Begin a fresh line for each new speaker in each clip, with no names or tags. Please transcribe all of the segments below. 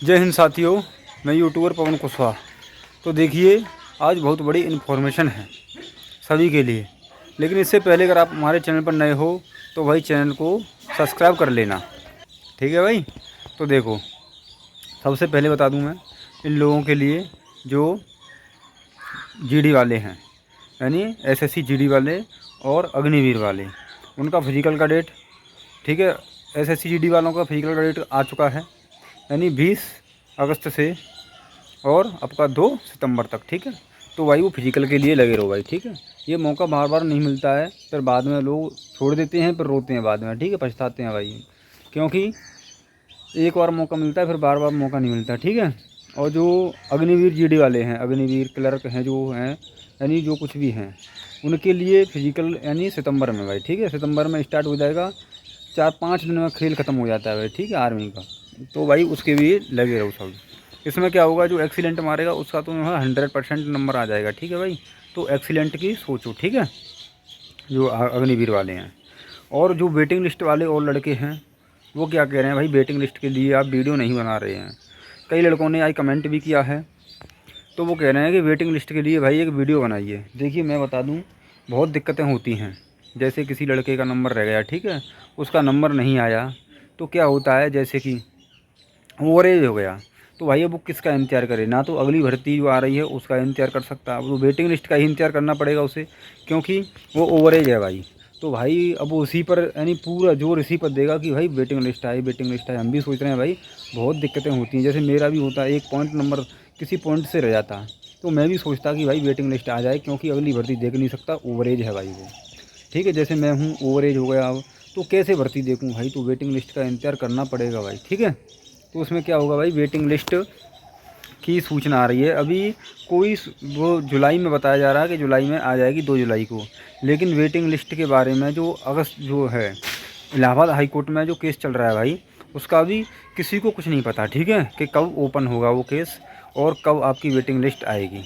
जय हिंद साथियों, मैं यूट्यूबर पवन कुशवाहा। तो देखिए, आज बहुत बड़ी इन्फॉर्मेशन है सभी के लिए। लेकिन इससे पहले अगर आप हमारे चैनल पर नए हो तो भाई चैनल को सब्सक्राइब कर लेना, ठीक है भाई। तो देखो, सबसे पहले बता दूं मैं इन लोगों के लिए जो जीडी वाले हैं, यानी एसएससी जीडी वाले और अग्निवीर वाले, उनका फिजिकल का डेट, ठीक है। एसएससी जीडी वालों का फिजिकल का डेट आ चुका है, यानी 20 अगस्त से और आपका 2 सितंबर तक, ठीक है। तो भाई वो फिजिकल के लिए लगे रहो भाई, ठीक है। ये मौका बार बार नहीं मिलता है, फिर बाद में लोग छोड़ देते हैं, फिर रोते हैं बाद में, ठीक है, पछताते हैं भाई। क्योंकि एक बार मौका मिलता है, फिर बार बार मौका नहीं मिलता, ठीक है। और जो अग्निवीर जीडी वाले हैं, अग्निवीर क्लर्क हैं जो हैं, यानी जो कुछ भी हैं, उनके लिए फिजिकल यानी सितंबर में भाई, ठीक है। सितंबर में स्टार्ट हो जाएगा, 4-5 दिन में खेल ख़त्म हो जाता है भाई, ठीक है, आर्मी का। तो भाई उसके भी लगे रहो सब। इसमें क्या होगा, जो एक्सीलेंट मारेगा उसका तो 100% नंबर आ जाएगा, ठीक है भाई। तो एक्सीलेंट की सोचो, ठीक है, जो अग्निवीर वाले हैं। और जो वेटिंग लिस्ट वाले और लड़के हैं वो क्या कह रहे हैं भाई, वेटिंग लिस्ट के लिए आप वीडियो नहीं बना रहे हैं। कई लड़कों ने आज कमेंट भी किया है, तो वो कह रहे हैं कि वेटिंग लिस्ट के लिए भाई एक वीडियो बनाइए। देखिए मैं बता दूं, बहुत दिक्कतें होती हैं। जैसे किसी लड़के का नंबर रह गया, ठीक है, उसका नंबर नहीं आया, तो क्या होता है, जैसे कि ओवरेज हो गया, तो भाई अब वो किसका इंतज़ार करे। ना तो अगली भर्ती जो आ रही है उसका इंतज़ार कर सकता है, अब वो वेटिंग लिस्ट का ही इंतज़ार करना पड़ेगा उसे, क्योंकि वो ओवरेज है भाई। तो भाई अब वो उसी पर यानी पूरा जोर इसी पर देगा कि भाई वेटिंग लिस्ट आई, वेटिंग लिस्ट आई। हम भी सोच रहे हैं भाई, बहुत दिक्कतें होती हैं। जैसे मेरा भी होता है, एक पॉइंट नंबर किसी पॉइंट से रह जाता है, तो मैं भी सोचता कि भाई वेटिंग लिस्ट आ जाए, क्योंकि अगली भर्ती देख नहीं सकता, ओवरेज है भाई वो, ठीक है। जैसे मैं हूँ, ओवरेज हो गया अब, तो कैसे भर्ती देखूँ भाई, तो वेटिंग लिस्ट का इंतज़ार करना पड़ेगा भाई, ठीक है। तो उसमें क्या होगा भाई, वेटिंग लिस्ट की सूचना आ रही है अभी। कोई वो जुलाई में बताया जा रहा है कि जुलाई में आ जाएगी, 2 जुलाई को। लेकिन वेटिंग लिस्ट के बारे में जो अगस्त जो है, इलाहाबाद हाई कोर्ट में जो केस चल रहा है भाई, उसका भी किसी को कुछ नहीं पता, ठीक है, कि कब ओपन होगा वो केस और कब आपकी वेटिंग लिस्ट आएगी,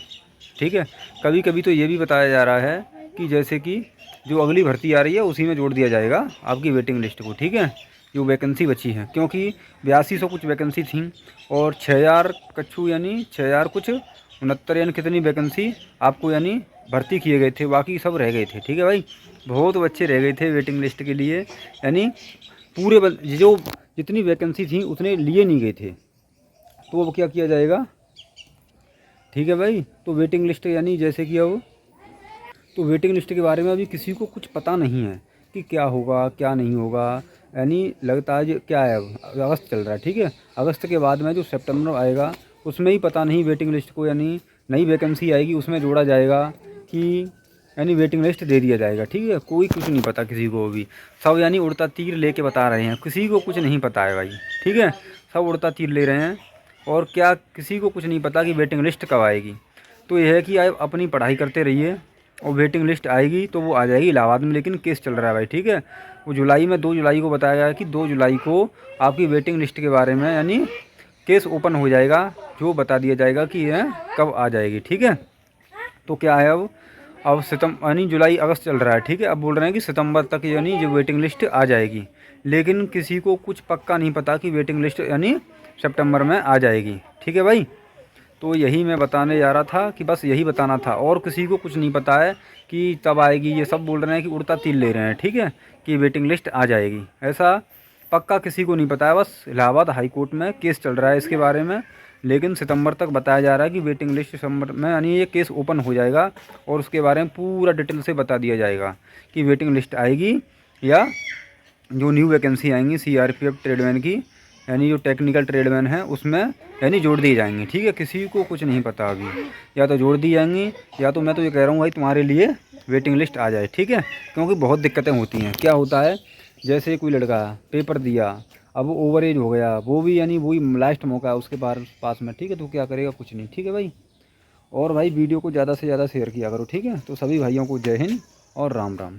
ठीक है। कभी कभी तो ये भी बताया जा रहा है कि जैसे कि जो अगली भर्ती आ रही है उसी में जोड़ दिया जाएगा आपकी वेटिंग लिस्ट को, ठीक है, जो वैकेंसी बची है। क्योंकि 8200 कुछ वैकेंसी थी और 6000 कच्छू यानी 6000 कुछ 69 यानी कितनी वैकेंसी आपको यानी भर्ती किए गए थे, बाकी सब रह गए थे, ठीक है भाई। बहुत बच्चे रह गए थे वेटिंग लिस्ट के लिए, यानी पूरे जो जितनी वैकेंसी थी उतने लिए नहीं गए थे। तो अब क्या किया जाएगा, ठीक है भाई। तो वेटिंग लिस्ट यानी जैसे कि अब तो वेटिंग लिस्ट के बारे में अभी किसी को कुछ पता नहीं है कि क्या होगा क्या नहीं होगा। यानी लगता है जो क्या है, अब अगस्त चल रहा है, ठीक है। अगस्त के बाद में जो सितंबर आएगा उसमें ही पता नहीं वेटिंग लिस्ट को, यानी नई वैकेंसी आएगी उसमें जोड़ा जाएगा कि यानी वेटिंग लिस्ट दे दिया जाएगा, ठीक है। कोई कुछ नहीं पता किसी को भी, सब यानी उड़ता तीर लेके बता रहे हैं, किसी को कुछ नहीं पता है भाई, ठीक है। सब उड़ता तीर ले रहे हैं और क्या किसी को कुछ नहीं पता कि वेटिंग लिस्ट कब आएगी। तो यह है कि आप अपनी पढ़ाई करते रहिए और वेटिंग लिस्ट आएगी तो वो आ जाएगी इलाहाबाद में। लेकिन केस चल रहा है भाई, ठीक है। वो जुलाई में 2 जुलाई को बताया गया है कि 2 जुलाई को आपकी वेटिंग लिस्ट के बारे में यानी केस ओपन हो जाएगा, जो बता दिया जाएगा कि यह कब आ जाएगी, ठीक है। तो क्या है, अब सितंबर यानी जुलाई अगस्त चल रहा है, ठीक है। अब बोल रहे हैं कि सितंबर तक यानी जो वेटिंग लिस्ट आ जाएगी, लेकिन किसी को कुछ पक्का नहीं पता कि वेटिंग लिस्ट यानी सितंबर में आ जाएगी, ठीक है भाई। तो यही मैं बताने जा रहा था कि बस यही बताना था, और किसी को कुछ नहीं पता है कि तब आएगी। ये सब बोल रहे हैं कि उड़ता तीर ले रहे हैं, ठीक है, कि वेटिंग लिस्ट आ जाएगी। ऐसा पक्का किसी को नहीं पता है, बस इलाहाबाद हाई कोर्ट में केस चल रहा है इसके बारे में। लेकिन सितंबर तक बताया जा रहा है कि वेटिंग लिस्ट सितंबर में यानी ये केस ओपन हो जाएगा और उसके बारे में पूरा डिटेल से बता दिया जाएगा कि वेटिंग लिस्ट आएगी या जो न्यू वैकेंसी आएंगी सीआरपीएफ ट्रेडमैन की, यानी जो टेक्निकल ट्रेडमैन है उसमें यानी जोड़ दी जाएंगी, ठीक है। किसी को कुछ नहीं पता अभी, या तो जोड़ दी जाएंगी या तो मैं तो ये कह रहा हूँ भाई तुम्हारे लिए वेटिंग लिस्ट आ जाए, ठीक है। क्योंकि बहुत दिक्कतें होती हैं। क्या होता है, जैसे कोई लड़का पेपर दिया, अब वो ओवर एज हो गया, वो भी यानी वही लास्ट मौका है उसके पास में, ठीक है। तो क्या करेगा, कुछ नहीं, ठीक है भाई। और भाई वीडियो को ज़्यादा से ज़्यादा शेयर किया करो, ठीक है। तो सभी भाइयों को जय हिंद और राम राम।